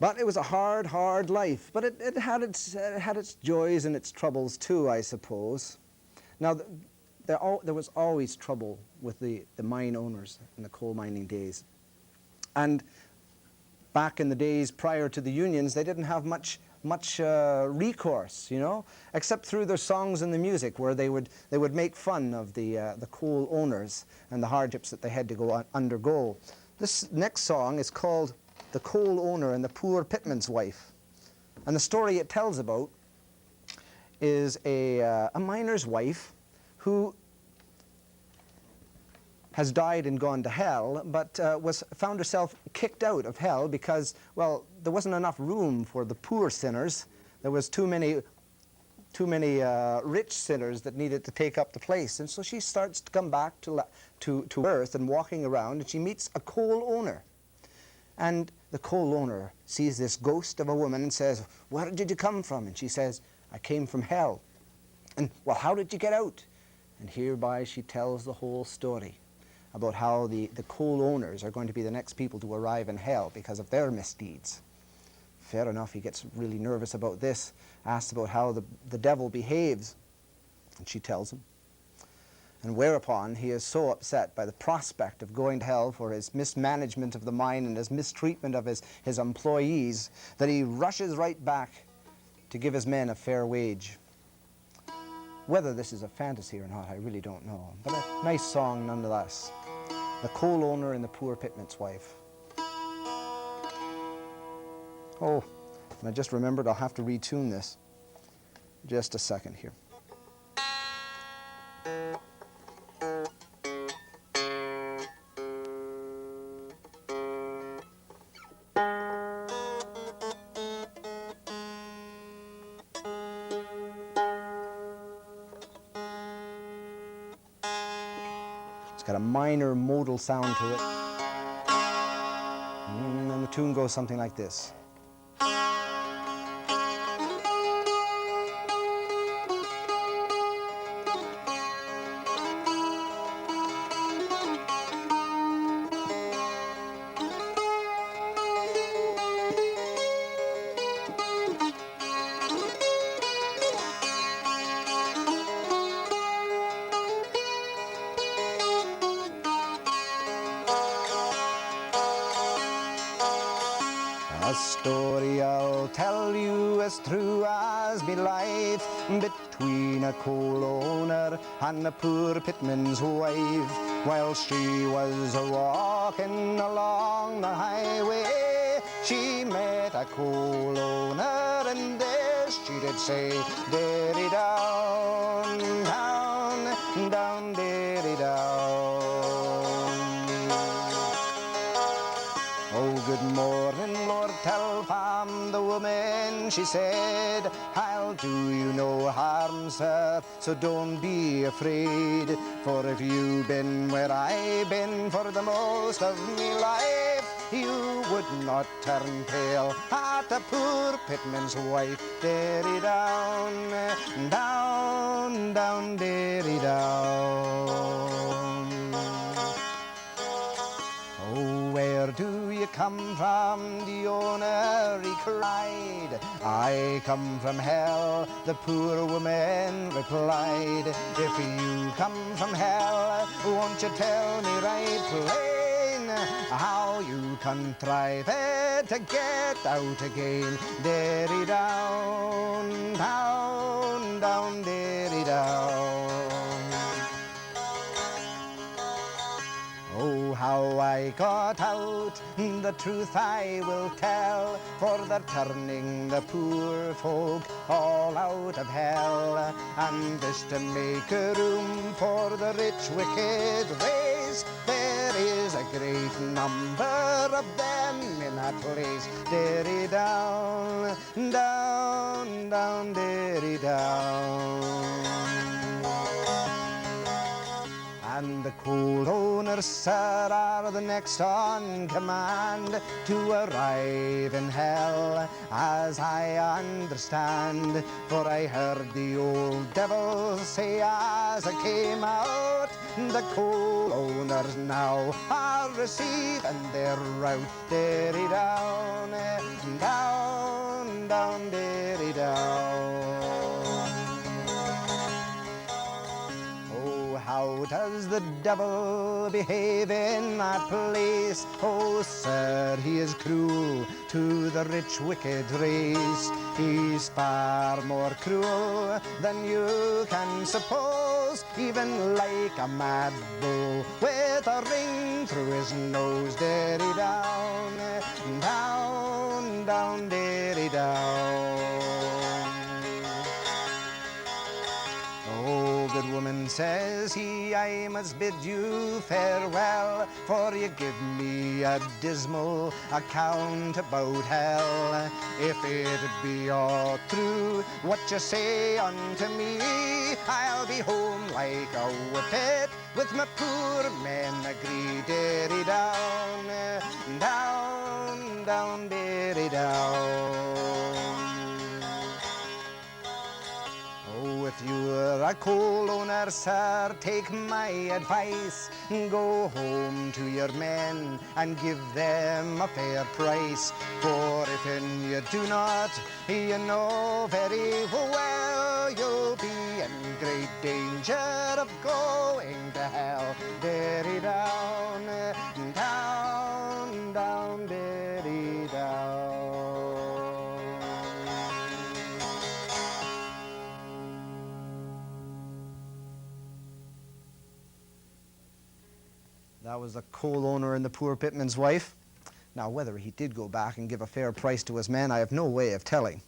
But it was a hard, hard life. But it had its joys and its troubles too, I suppose. Now, there was always trouble with the mine owners in the coal mining days. And back in the days prior to the unions, they didn't have much recourse, you know, except through their songs and the music, where they would make fun of the coal owners and the hardships that they had to undergo. This next song is called "The Coal Owner and the Poor Pitman's Wife," and the story it tells about is a miner's wife who has died and gone to hell, but found herself kicked out of hell because, well, there wasn't enough room for the poor sinners. There was too many rich sinners that needed to take up the place. And so she starts to come back to earth and walking around, and she meets a coal owner. And the coal owner sees this ghost of a woman and says, "Where did you come from?" And she says, "I came from hell." And, "Well, how did you get out?" And hereby she tells the whole story about how the coal owners are going to be the next people to arrive in hell because of their misdeeds. Fair enough, he gets really nervous about this, asks about how the devil behaves, and she tells him. And whereupon he is so upset by the prospect of going to hell for his mismanagement of the mine and his mistreatment of his employees that he rushes right back to give his men a fair wage. Whether this is a fantasy or not, I really don't know, but a nice song nonetheless. The Coal Owner and the Poor Pitman's Wife. Oh, and I just remembered I'll have to retune this. Just a second here. It's got a minor modal sound to it. And the tune goes something like this. A story I'll tell you as true as me life, between a coal owner and a poor pitman's wife. While she was walking along the highway, she met a coal owner, and this she did say, "Derry down, down, down, derry down." "Oh, good morning, Lord Telfam," the woman, she said, "I'll do you no harm, sir, so don't be afraid. For if you've been where I've been for the most of me life, you would not turn pale at a poor pitman's wife. Derry down, down, down, derry down." "Oh, where do you come from?" the owner he cried. "I come from hell," the poor woman replied. "If you come from hell, won't you tell me right plain how you contrive it to get out again? Derry down, down, down, derry down." "Oh, how I got out, the truth I will tell, for they're turning the poor folk all out of hell, and this to make a room for the rich wicked race. There is a great number of them in that place. Derry down, down, down, derry down." And the coal owners, sir, are the next on command to arrive in hell, as I understand. For I heard the old devil say as I came out, the coal owners now are receiving their route. Derry down, down, down, derry down. How does the devil behave in that place? Oh, sir, he is cruel to the rich, wicked race. He's far more cruel than you can suppose, even like a mad bull with a ring through his nose. Derry down, down, down, derry down. Oh, good woman, says he, I must bid you farewell, for you give me a dismal account about hell. If it be all true what you say unto me, I'll be home like a whippet with my poor men agree. Derry down, down, down, derry down. Oh, if you're a coal owner, sir, take my advice. Go home to your men and give them a fair price. For if you do not, you know very well you'll be in great danger of going to hell. Derry down, down, down, derry down. That was the coal owner and the poor pitman's wife. Now, whether he did go back and give a fair price to his men, I have no way of telling.